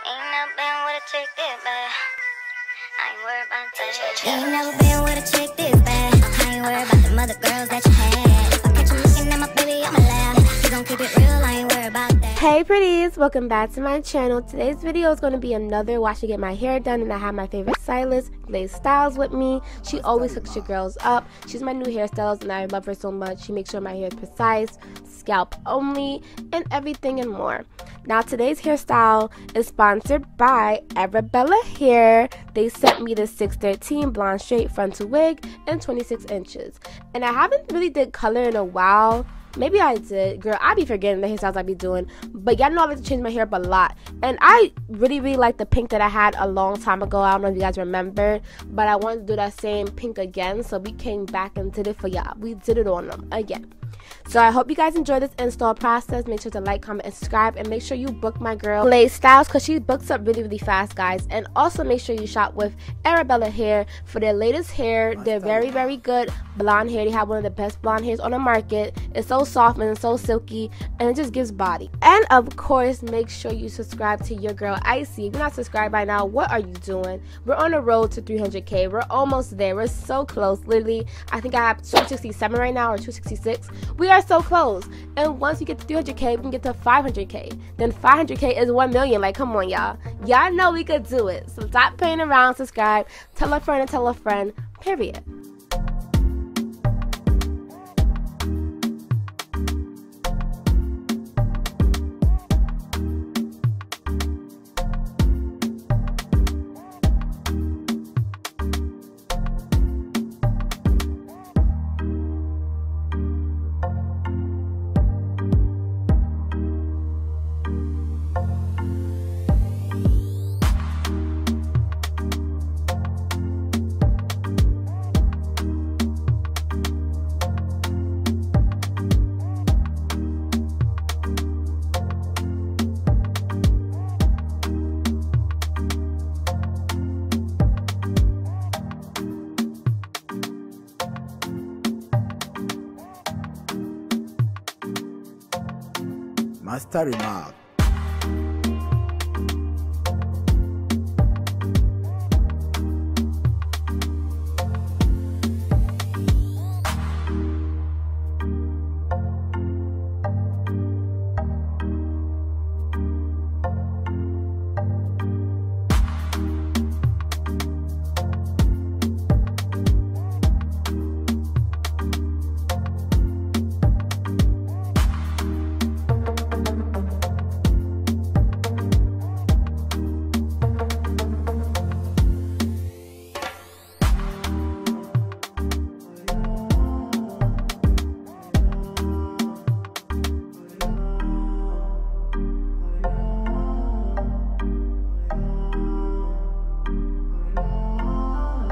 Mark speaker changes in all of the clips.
Speaker 1: Ain't never been with a chick this bad. I ain't worried about that.
Speaker 2: Ain't never been with a chick this bad. I ain't worried about them other girls that you had. If I catch you looking at my baby, I'ma laugh. You gon' keep it real, I ain't worried about that.
Speaker 3: Hey pretties, welcome back to my channel. Today's video is going to be another watch to get my hair done, and I have my favorite stylist, Glaze Styles, with me. She always hooks your girls up. She's my new hairstylist and I love her so much. She makes sure my hair is precise, scalp only, and everything and more. Now today's hairstyle is sponsored by Arabella Hair. They sent me the 613 blonde straight frontal wig in 26 inches. And I haven't really did color in a while. Maybe I did. Girl, I be forgetting the hairstyles I be doing. But y'all know I like to change my hair up a lot. And I really like the pink that I had a long time ago. I don't know if you guys remember. But I wanted to do that same pink again. So we came back and did it for y'all. We did it on them again. So I hope you guys enjoy this install process. Make sure to like, comment, and subscribe. And make sure you book my girl Glaze Styles, because she books up really fast, guys. And also make sure you shop with Arabella Hair for their latest hair. They're very good blonde hair. They have one of the best blonde hairs on the market. It's so soft and so silky, and it just gives body. And of course, make sure you subscribe to your girl Icy. If you're not subscribed by now, what are you doing? We're on the road to 300k. We're almost there. We're so close. Literally, I think I have 267 right now, or 266. We are so close. And once we get to 300k, we can get to 500k. Then 500k is 1 million. Like, come on, y'all. Y'all know we could do it. So stop playing around. Subscribe. Tell a friend and tell a friend. Period.
Speaker 4: Master remark.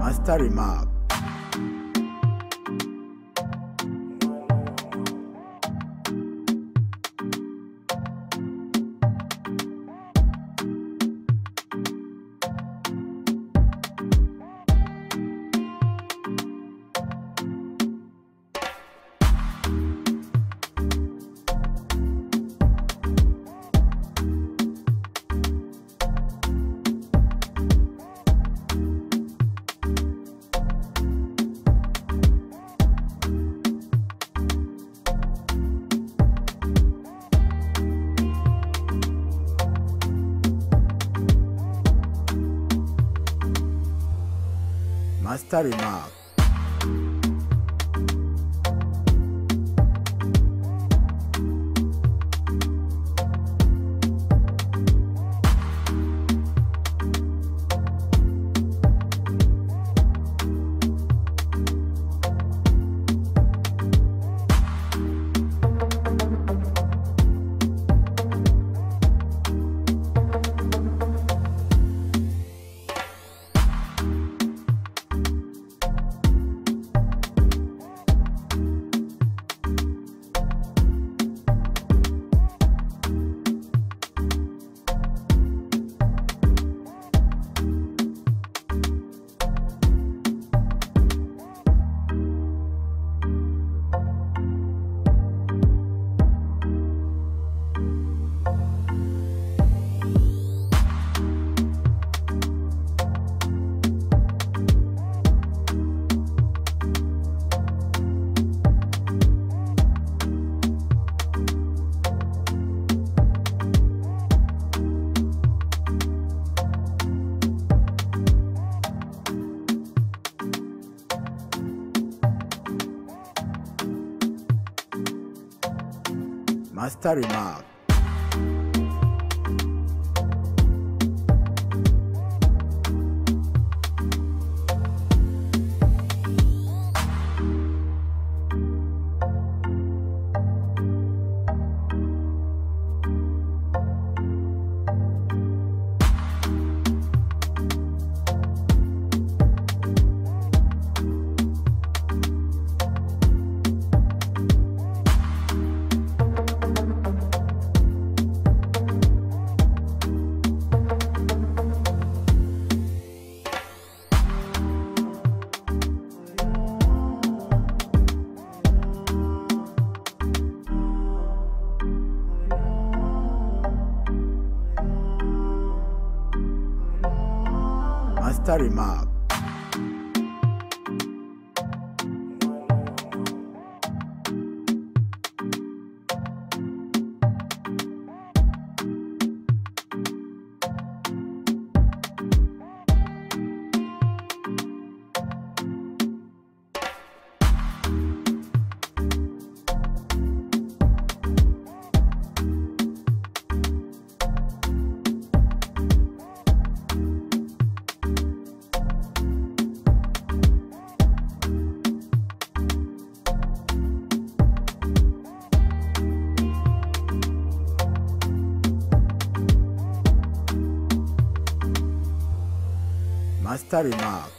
Speaker 4: Master remark. Master remark. Master remark. Master remark. Master remark.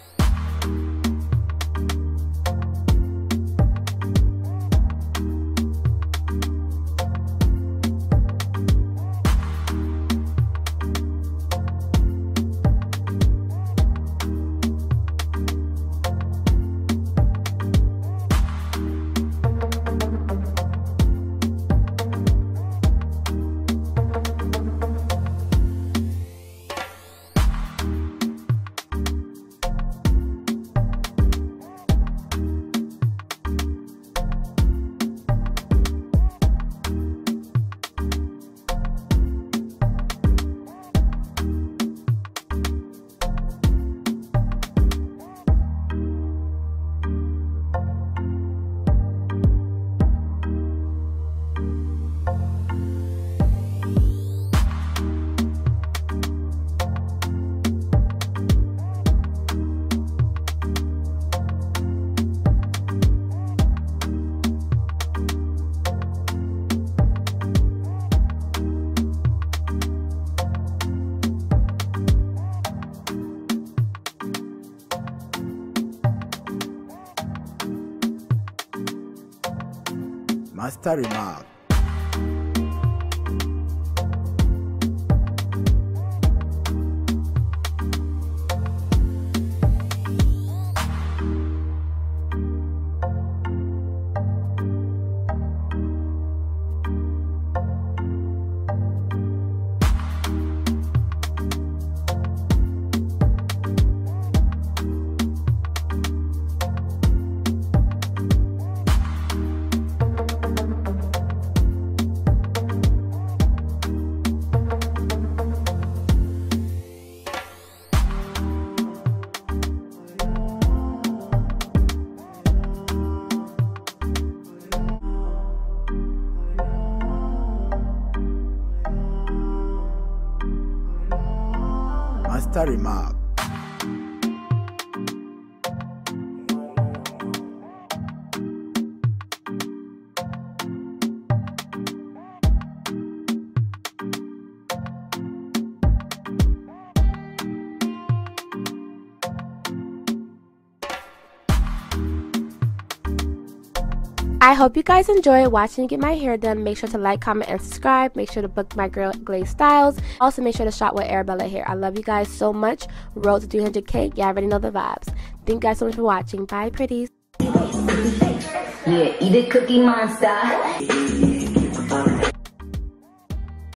Speaker 4: Master remark. Master remark.
Speaker 3: I hope you guys enjoy watching me get my hair done. Make sure to like, comment, and subscribe. Make sure to book my girl Glaze Styles. Also, make sure to shop with Arabella Hair. I love you guys so much. Road to 300K. Y'all already know the vibes. Thank you guys so much for watching. Bye, pretties.
Speaker 5: Yeah, eat a Cookie Monster.